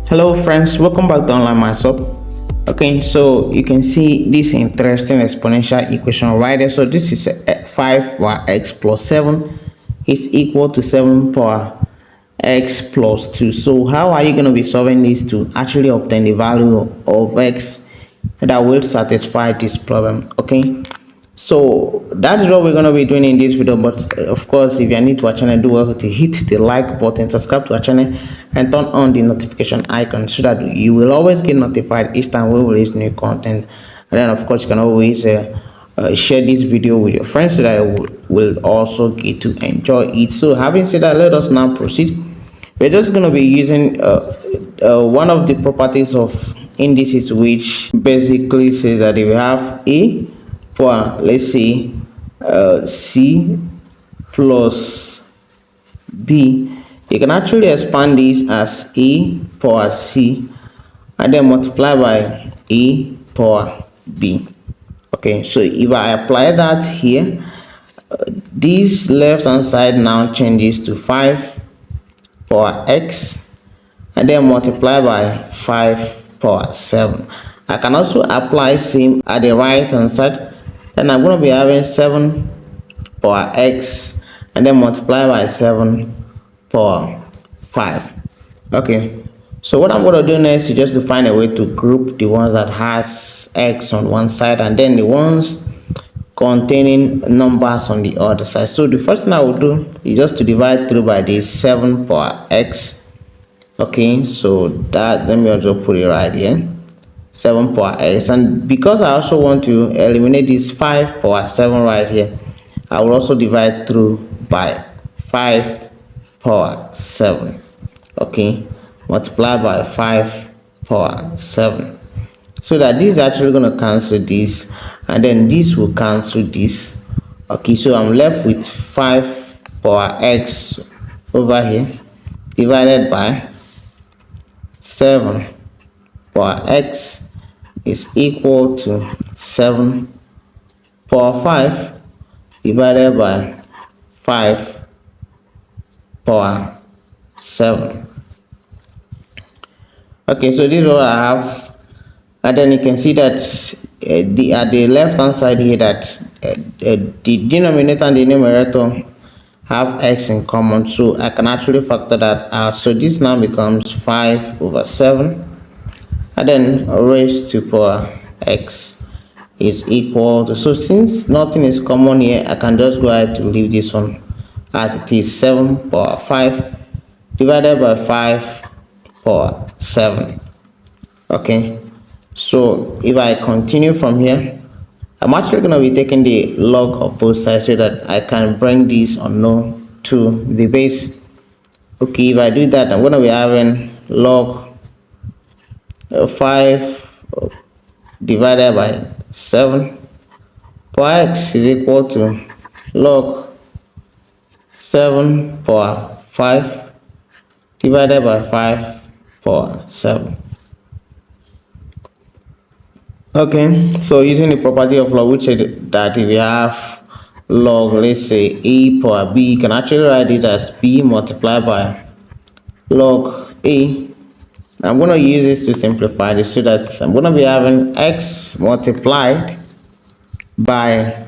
Hello friends, welcome back to Online Math Up. Okay, so you can see this interesting exponential equation right there. So this is 5 power x plus 7 is equal to 7 power x plus 2. So how are you going to be solving this to actually obtain the value of x that will satisfy this problem? Okay, so that is what we're going to be doing in this video. But of course, if you are new to our channel, do well to hit the like button, subscribe to our channel, and turn on the notification icon so that you will always get notified each time we release new content. And then of course, you can always share this video with your friends so that will also get to enjoy it. So having said that, let us now proceed. We're just going to be using one of the properties of indices, which basically says that if we have a power, let's say c plus b, you can actually expand this as a power c and then multiply by a power b. Okay, so if I apply that here, this left hand side now changes to 5 power x and then multiply by 5 power 7. I can also apply same at the right hand side. Then I'm going to be having 7 power x and then multiply by 7 power 5. Okay, so what I'm going to do next is just to find a way to group the ones that has x on one side and then the ones containing numbers on the other side. So the first thing I will do is just to divide through by this 7 power x. Okay, so that, let me also put it right here, 7 power x, and because I also want to eliminate this 5 power 7 right here, I will also divide through by 5 power 7. Okay, multiply by 5 power 7, so that this is actually going to cancel this and then this will cancel this. Okay, so I'm left with 5 power x over here divided by 7 power x is equal to 7 power 5 divided by 5 power 7. Okay, so this is what I have, and then you can see that at the left hand side here that the denominator and the numerator have x in common, so I can actually factor that out. So this now becomes 5 over 7 and then raised to power x is equal to, so since nothing is common here, I can just go ahead to leave this one as it is, 7 power 5 divided by 5 power 7. Okay, so if I continue from here, I'm actually going to be taking the log of both sides so that I can bring this unknown to the base. Okay, if I do that, I'm going to be having log 5 divided by 7 power x is equal to log 7 power 5 divided by 5 power 7. Okay, so using the property of log, which is that if we have log, let's say a power b, you can actually write it as b multiplied by log a. I'm going to use this to simplify this so that I'm going to be having x multiplied by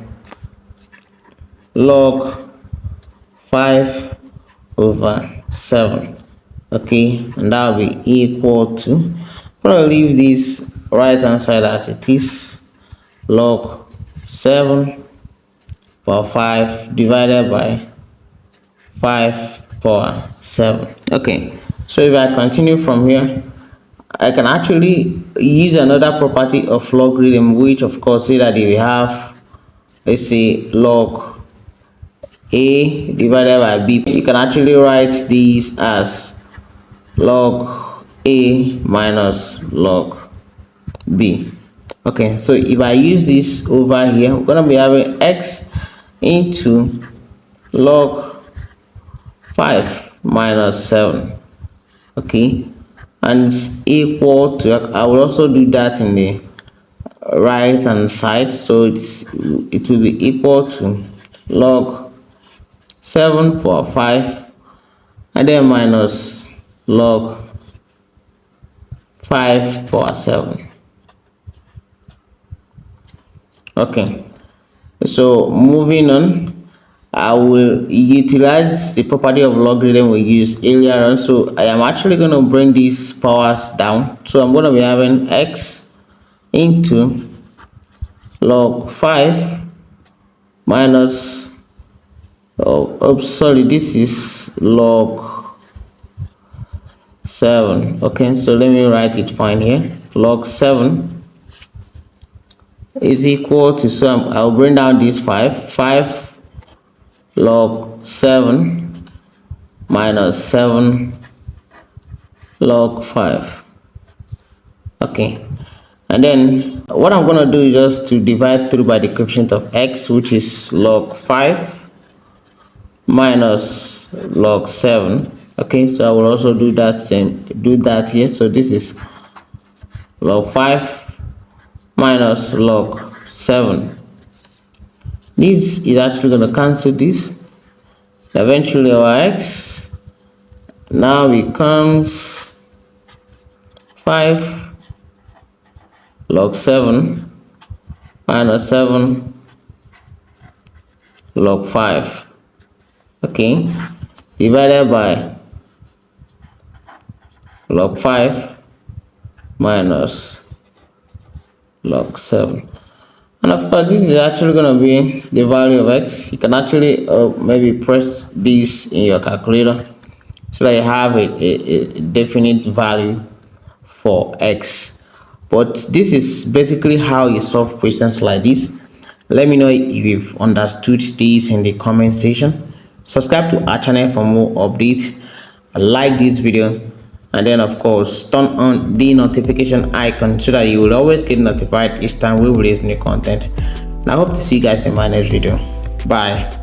log 5 over 7. Okay, and that will be equal to, I'm going to leave this right hand side as it is, log 7 power 5 divided by 5 power 7. Okay, so if I continue from here, I can actually use another property of logarithm, which of course say that if we have, let's say, log a divided by b, you can actually write these as log a minus log b. Okay, so if I use this over here, we're going to be having x into log 5 minus 7. Okay, and it's equal to, I will also do that in the right hand side, so it will be equal to log 7 power 5 and then minus log 5 power 7. Okay, so moving on, I will utilize the property of logarithm we used earlier on. So I am actually going to bring these powers down. So I'm going to be having x into log 5 minus, sorry, this is log 7. Okay, so let me write it fine here. Log 7 is equal to, so I'll bring down this 5 log 7 minus 7 log 5. Okay, and then what I'm going to do is just to divide through by the coefficient of x, which is log 5 minus log 7. Okay, so I will also do that here. So this is log 5 minus log 7. This is actually going to cancel this. Eventually our x now becomes 5 log 7 minus 7 log 5. Okay, divided by log 5 minus log 7. And of course, this is actually going to be the value of x. You can actually maybe press this in your calculator so that you have a definite value for x. But this is basically how you solve questions like this. Let me know if you've understood this in the comment section. Subscribe to our channel for more updates. Like this video, and then of course turn on the notification icon so that you will always get notified each time we release new content. And I hope to see you guys in my next video. Bye.